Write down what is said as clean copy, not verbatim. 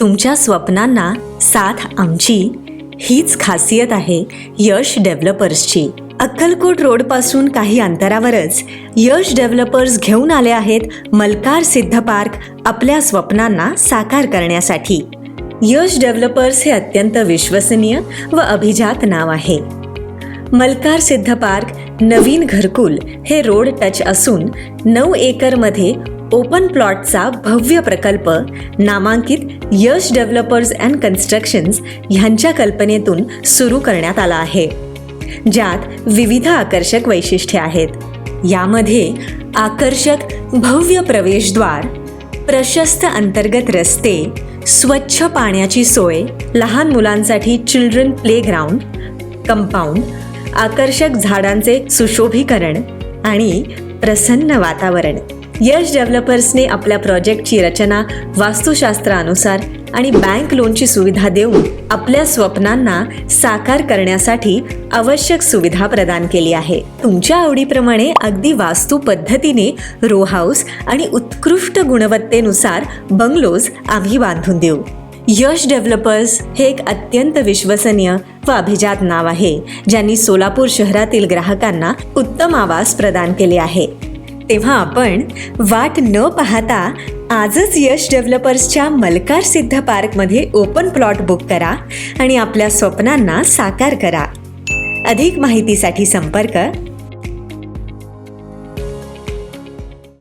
तुमच्या स्वप्नांना साथ आमची, हीच खासियत आहे यश डेव्हलपर्सची. अक्कलकोट रोड पासून काही अंतरावरच यश डेव्हलपर्स घेऊन आले आहेत मलकार सिद्ध पार्क आपल्या स्वप्नांना साकार करण्यासाठी. यश डेव्हलपर्स हे अत्यंत विश्वसनीय व अभिजात नाव आहे. मलकार सिद्ध पार्क नवीन घरकुल हे रोड टच असून 9 एकरमध्ये ओपन प्लॉटचा भव्य प्रकल्प नामांकित यश डेव्हलपर्स अँड कन्स्ट्रक्शन्स ह्यांच्या कल्पनेतून सुरू करण्यात आला आहे, ज्यात विविध आकर्षक वैशिष्ट्ये आहेत. यामध्ये आकर्षक भव्य प्रवेशद्वार, प्रशस्त अंतर्गत रस्ते, स्वच्छ पाण्याची सोय, लहान मुलांसाठी चिल्ड्रन प्लेग्राऊंड, कंपाऊंड, आकर्षक झाडांचे सुशोभीकरण आणि प्रसन्न वातावरण. यश डेव्हलपर्सने आपल्या प्रोजेक्टची रचना वास्तुशास्त्रानुसार आणि बँक लोनची सुविधा देऊन आपल्या स्वप्नांना साकार करण्यासाठी आवश्यक सुविधा प्रदान केली आहे. तुमच्या आवडीप्रमाणे अगदी वास्तू पद्धतीने रो हाऊस आणि उत्कृष्ट गुणवत्तेनुसार बंगलोज आम्ही बांधून देऊ. यश डेव्हलपर्स हे एक अत्यंत विश्वसनीय व अभिजात नाव आहे, ज्यांनी सोलापूर शहरातील ग्राहकांना उत्तम आवास प्रदान केले आहे. तेव्हा आपण वाट न पाहता आजच यश डेव्हलपर्सच्या मलकार सिद्ध पार्कमध्ये ओपन प्लॉट बुक करा आणि आपल्या स्वप्नांना साकार करा. अधिक माहितीसाठी संपर्क